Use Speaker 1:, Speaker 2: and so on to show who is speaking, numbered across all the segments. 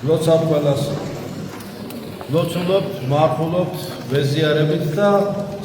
Speaker 1: ლოცავთ ყველას. ლოცულობთ, მარხულობთ, ვეზიარებით და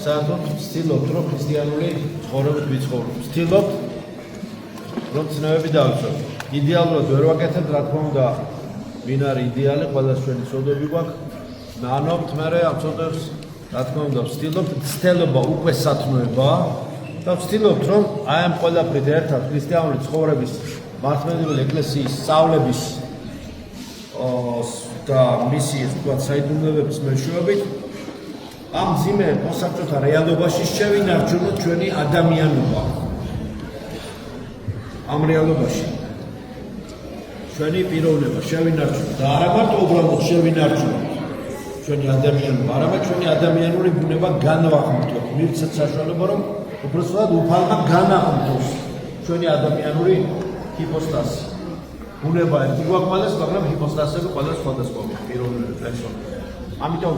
Speaker 1: საერთოდ ვცდილობთ, რომ ქრისტიანული ცხოვრებით ვიცხოვროთ. ვცდილობთ, რომ ცნებები დავიცვათ. იდეალურად ვერ ვაკეთებთ, რა თქმა უნდა, ვინ არის იდეალი, ყველას ჩვენი ცოდვები გვაქვს. ნანობთ მერე ამ ცოდვებს, რა თქმა უნდა, ვცდილობთ, ცდელობა უკვე სათნოებაა და ვცდილობთ, რომ აი ამ ყველაფრით ერთად ქრისტიანული ცხოვრების მართლმადიდებელი ეკლესიის სწავლების და მისი თქვათ საიდუმლოების მეშვეობით ამ ძიმე მოსაბჭოთა რეალობაში შევინარჩუნოთ ჩვენი ადამიანობა. ამ რეალობაში ჩვენი პიროვნება შევინარჩუნოთ და არა მარტო უბრალოდ შევინარჩუნოთ ჩვენი ადამიანობა, არამედ ჩვენი ადამიანური ბუნება განვახმოვთოთ. მივცეთ საშუალება, რომ უბრალოდ უფალმა განაყრდნოს ჩვენი ადამიანური ჰიპოსტაზი. ბუნება ერთი გვაქვს ყველას, მაგრამ ჰიპოსტაზები ყველა სხვადასხვაა პიროვნული პერსონაჟი. ამიტომ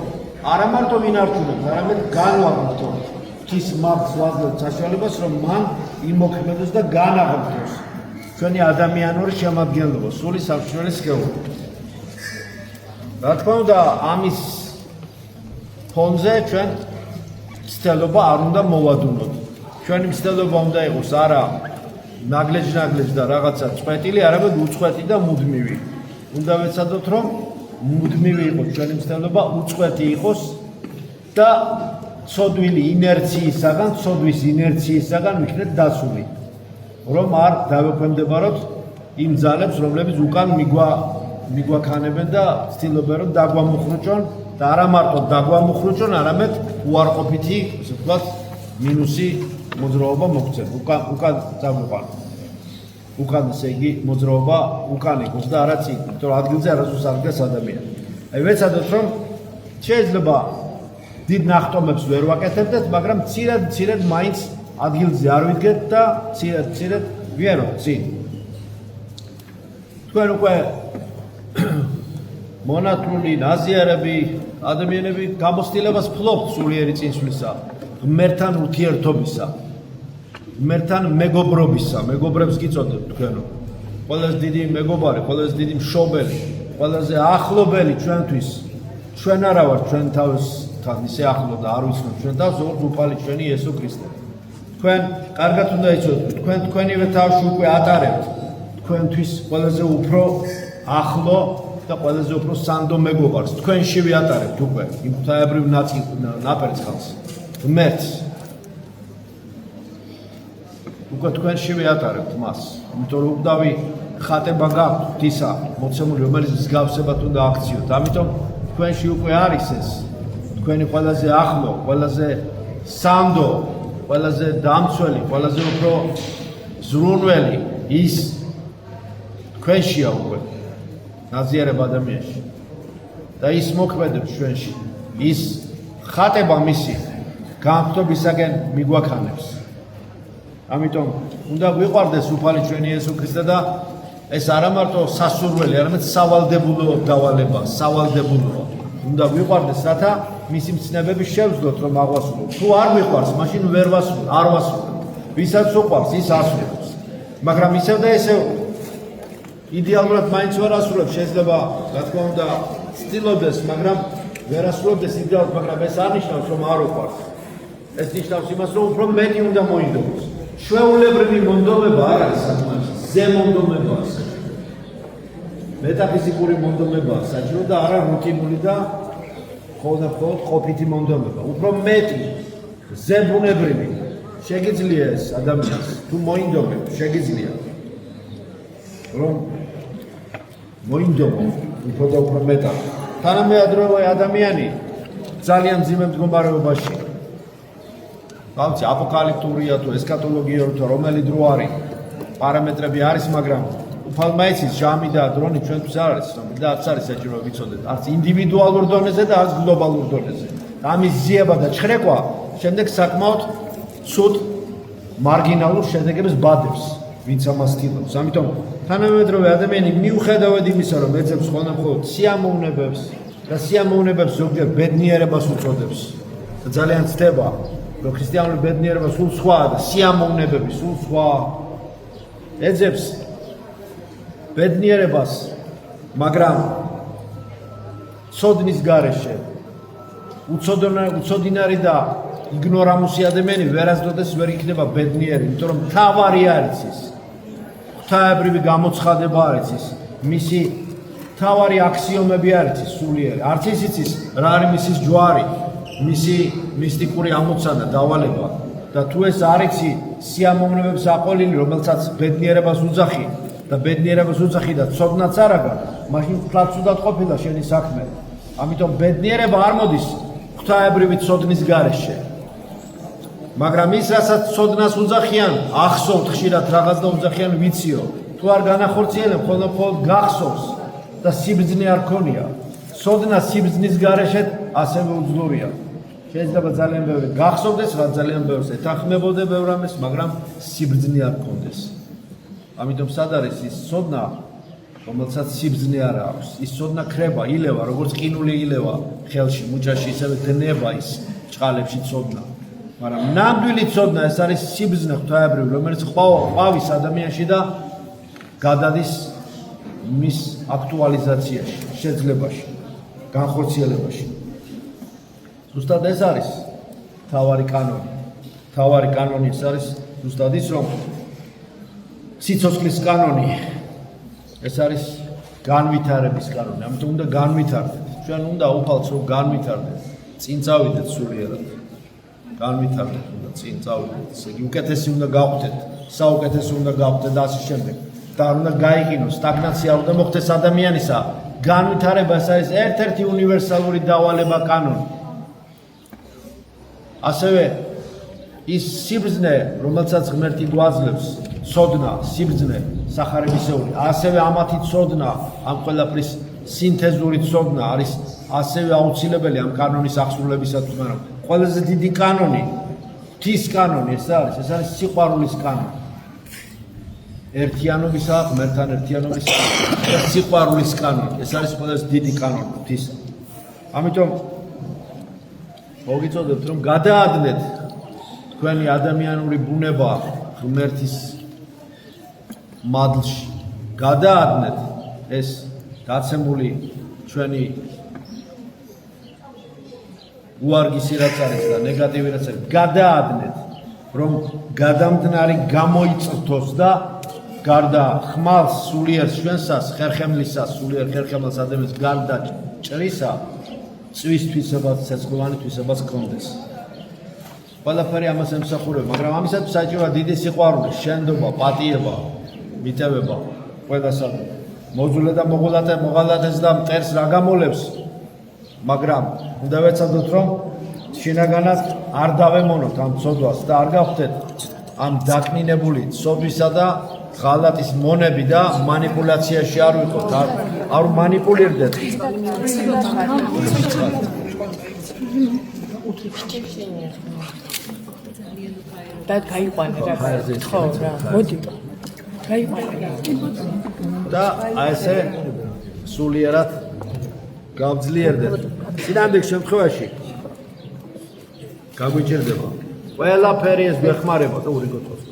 Speaker 1: არა მარტო ვინარჩუნოთ, არამედ განვახმოვთოთ ღვთის მარხს ვაძლევთ საშუალებას, რომ მან იმოქმედოს და განაყრდნოს ჩვენი ადამიანური შემადგენლობა, სული სამშვიდობო სქეულა. რა თქმა უნდა, ამის ფონზე ჩვენ მცდელობა არ უნდა მოვადუნოთ. ჩვენი მცდელობა უნდა იყოს არა ნაგლეჯ და რაღაცა წვეტილი, არამედ უწყვეტი და მუდმივი. უნდა ვეცადოთ, რომ მუდმივი იყოს ჩვენი მცდელობა, უწყვეტი იყოს და ცოდვილი ინერციისაგან, ცოდვის ინერციისაგან ვიქნეთ დაცული. რომ არ დავექვემდებაროთ იმ ძალებს, რომლებიც უკან მიგვაქანებენ და ცდილობენ, რომ დაგვამოხრუჭონ და არა მარტო დაგვამოხრუჭონ, არამედ უარყოფითი, ასე ვთქვათ, მინუსი მოძრაობა მოგვცემ. უკან წაგვიყვან. უკან ესე იგი მოძრაობა უკან იყოს და არა წინ, იმიტომ რომ ადგილზე არასდროს არ დგას ადამიანი. აი ვეცადოთ, რომ შეიძლება დიდ ნახტომებს ვერ ვაკეთებდეთ, მაგრამ მცირედ მაინც ადგილზე არ ვიდგეთ და მცირედ ვიეროთ წინ. თქვენ უკვე მონათლული ნაზიარები ადამიანები გამოცდილებას ფლობთ სულიერი წინსვლისა, ღმერთთან ურთიერთობისა, ღმერთთან მეგობრობისა, მეგობრებს გიწოდებთ თქვენო. ყველაზე დიდი მეგობარი, ყველაზე დიდი მშობელი, ყველაზე ახლობელი ჩვენთვის, ჩვენ არა ვართ ჩვენ თავისთან ისე ახლო და არ ვიცნობთ ჩვენ თავს, როგორც უფალი ჩვენი იესო ქრისტე. თქვენ კარგად უნდა იცოდეთ, თქვენ თქვენივე თავში უკვე ატარებთ თქვენთვის ყველაზე უფრო ახლო და ყველაზე უფრო სანდო მეგობარს. თქვენში ვიატარებთ უკვე იმ ღვთაებრივ ნაპერწხალს, ღმერთს. უკვე თქვენში ვიატარებთ მას. იმიტომ რომ უდავი ხატება გაქვთ ღვთისა მოცემული, რომელიც მსგავსებად უნდა აქციოთ. ამიტომ თქვენში უკვე არის ეს თქვენი ყველაზე ახლო, ყველაზე სანდო, ყველაზე დამცველი, ყველაზე უფრო ზრუნველი ის თქვენშია უკვე ნაზიარება ადამიანში და ის მოქმედებს ჩვენში, ის ხატება მისი განხტობისაგან მიგვაქანებს. ამიტომ უნდა გვიყვარდეს უფალი ჩვენი იესო ქრისტე და ეს არა მარტო სასურველი, არამედ სავალდებულო დავალება, სავალდებულო. უნდა გვიყვარდეს, რათა მისი მცნებები შევძლოთ, რომ აღვასრულოთ. თუ არ მიყვარს, მაშინ ვერ ვასრულოთ, არ ვასრულოთ. ვისაც უყვარს, ის ასრულებს. მაგრამ ისევ და ისევ იდეალურად მაინც ვერ ასრულებს, შეიძლება, რა თქმა უნდა, ცდილობდეს, მაგრამ ვერ ასრულებს იდეალურად, მაგრამ ეს არ ნიშნავს, რომ არ უყვარს. ეს ნიშნავს იმას, რომ უფრო მეტი უნდა მოინდომოს. ჩვეულებრივი მონდომება არ არის საკმარისი, ზემონდომებაა საჭირო. მეტაფიზიკური მონდომებაა საჭირო და არა რუტინული და მხოლოდ ყოფითი მონდომება. უფრო მეტი ზებუნებრივი შეგიძლია ეს ადამიანს თუ მოინდომებ, შეგიძლია რომ მოინდომო უფრო და უფრო მეტად. თანამედროვე ადამიანი ძალიან მძიმე მდგომარეობაში. ბავშვი აპოკალიფტურია თუ ესკატოლოგია თუ რომელი დრო არის, პარამეტრები არის, მაგრამ უფალმა იცის ჟამი და დრონი ჩვენთვის არ არის, და არც არის საჭირო ვიცოდეთ, არც ინდივიდუალურ დონეზე და არც გლობალურ დონეზე. ამის ზიება და ჩხრეკვა შემდეგ საკმაოდ ცუდ მარგინალურ შედეგებს ბადებს, ვინც ამას ცდილობს. ამიტომ თანამედროვე ადამიანი მიუხედავად იმისა, რომ ეძებს ხოლმე სიამოვნებებს და სიამოვნებებს ზოგჯერ ბედნიერებას უწოდებს და ძალიან ცდება, რომ ქრისტიანული ბედნიერება სულ სხვაა და სიამოვნებები სულ სხვა. ეძებს ბედნიერებას, მაგრამ ცოდნის გარეშე უცოდინარი და იგნორამუსი ადამიანი ვერასდროს ვერ იქნება ბედნიერი, იმიტომ რომ თავარი არის ის. ღვთაებრივი გამოცხადება არის ის. მისი თავარი აქსიომები არის ის სულიერი. არც ის იცის რა არის მისის ჯვარი, მისი მისტიკური ამოცანა, დავალება და თუ ეს არ იცი სიამოვნებებს აყოლილი, რომელსაც ბედნიერებას უძახი და ბედნიერებას უძახი და ცოდნაც არ აქვს, მაშინ თლაც უნდა ყოფილა შენი საქმე. ამიტომ ბედნიერება არ მოდის ღვთაებრივი ცოდნის გარეშე. მაგრამ ის, რასაც ცოდნას უძახიან, ახსოვთ ხშირად რაღაც და უძახიან ვიციო. თუ არ განახორციელებ, ხოლმე გახსოვს და სიბრძნე არ ქონია. ცოდნა სიბრძნის გარეშე ასევე უძლურია. შეიძლება ძალიან ბევრი გახსოვდეს, რაც ძალიან ბევრს ეთანხმებოდე ბევრ ამას, მაგრამ სიბრძნე არ ქონდეს. ამიტომ სად არის ის ცოდნა, რომელსაც სიბრძნე არ აქვს? ის ცოდნა ქრება, ილევა, როგორც ყინული ილევა ხელში, მუჭაში, ისევე დნება ის ჭყალებში ცოდნა. მაგრამ ნამდვილი ცოდნა ეს არის სიბრძნე ღვთაებრივი, რომელიც ყვავის ადამიანში და გადადის მის აქტუალიზაციაში, შეძლებაში, განხორციელებაში. ზუსტად ეს არის თავარი კანონი. თავარი კანონი ეს არის ზუსტად ის, რომ სიცოცხლის კანონი ეს არის განვითარების კანონი. ამიტომ უნდა განვითარდეთ. ჩვენ უნდა უფალს რომ განვითარდეთ, წინ წავიდეთ სულიერად. განვითარდეთ, უნდა წინ წავიდეთ. ესე იგი უკეთესი უნდა გავხდეთ, საუკეთესო უნდა გავხდეთ და ასე შემდეგ. და არ უნდა გაიყინოს, სტაგნაცია არ უნდა მოხდეს ადამიანისა. განვითარება ეს არის ერთ-ერთი უნივერსალური დავალება კანონი. ასევე ის სიბრძნე, რომელსაც ღმერთი გვაძლევს, ცოდნა, სიბრძნე, სახარებისეული, ასევე ამათი ცოდნა, ამ ყველაფრის სინთეზური ცოდნა არის ასევე აუცილებელი ამ კანონის აღსრულებისათვის, მაგრამ ყველაზე დიდი კანონი, ღვთის კანონი ეს არის სიყვარულის კანონი. ერთიანობისა, ღმერთთან ერთიანობისა და სიყვარულის კანონი. ეს არის ყველაზე დიდი კანონი ღვთის. ამიტომ მოგიწოდებთ რომ გადაადნეთ თქვენი ადამიანური ბუნება ღმერთის მადლში. გადაადნეთ ეს დაცემული ჩვენი უარგისი რაც არის და ნეგატივი რაც არის. გადაადნეთ რომ გადამდნარი გამოიწრთოს და გარდა ხმალს სულიერს ჩვენსას, ხერხემლისას, სულიერ ხერხემლს ადამიანს გარდა ჭრისა წვისთვისაც, ცეცხლოვანითვისაც გქონდეს. ყველაფერი ამას ემსახურება, მაგრამ ამისათვის საჭიროა დიდი სიყვარული, შენდობა, პატიება, მიტევება, ყველასა მოძულე და მოღალატეს და მტერს რა გამოლებს, მაგრამ უნდა ვეცადოთ, რომ შინაგანად არ დავემონოთ ამ ცოდვას და არ გავხდეთ ამ დაკნინებული ცოდვისა და ღალატის მონები და მანიპულაციაში არ ვიყოთ, არ მანიპულირდეთ.
Speaker 2: და გაიყვანე რა. ხო რა, მოდი. გაიყვანე.
Speaker 1: და ესე სულიერად გავძლიერდეთ. სინამდვილე შემთხვევაში გაგვიჭირდება ყველაფერი ეს გვეხმარება და ურიგოთოს.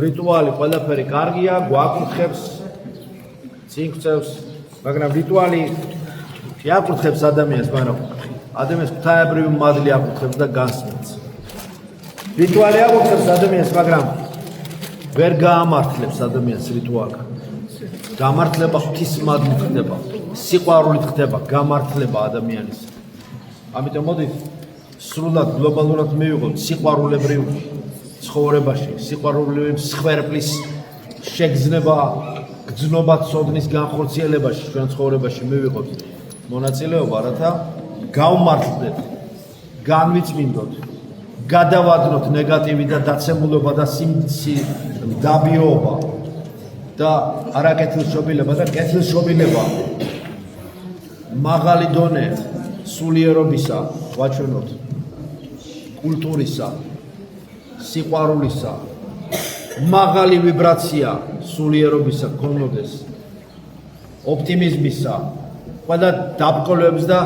Speaker 1: რიტუალი ყველაფერი კარგია, გვაკურთხებს, წინგვწევს, მაგრამ რიტუალი შეაკურთხებს ადამიანს, მაგრამ ადამიანს ღვთაებრივი მადლი აკურთხებს და განსმენს. რიტუალი აკურთხებს ადამიანს, მაგრამ ვერ გაამართლებს ადამიანს რიტუალი. გამართლება ღვთის მადლით ხდება, სიყვარულით ხდება გამართლება ადამიანის. ამიტომ მოდით სრულად გლობალურად მივიღოთ სიყვარულებრივ ცხოვრებაში, სიყვარულების სხვერპლის შეგრძნება, გრძნობა ცოდნის განხორციელებაში ჩვენ ცხოვრებაში მივიღოთ მონაწილეობა, რათა გავმართლდეთ, განვიწმინდოთ, გადავადნოთ ნეგატივი და დაცემულობა და დაბიოობა და არაკეთილშობილება და კეთილშობილება მაღალი დონე სულიერობისა ვაჩვენოთ, კულტურისა, სიყვარულისა, მაღალი ვიბრაცია სულიერობისა გქონოდეს, ოპტიმიზმისა, ყველა დაბრკოლების და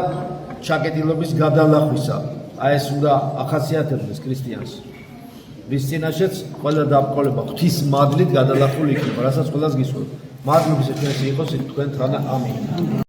Speaker 1: ჩაკეტილობის გადალახვისა. აი ეს უნდა ახასიათებდეს ქრისტიანს. რის წინაშეც ყველა დაბრკოლება ღვთის მადლით გადალახული იქნება, რასაც ყველას გისურვებთ. მადლობის ჩვენს იყოს თქვენ თანა ამინ.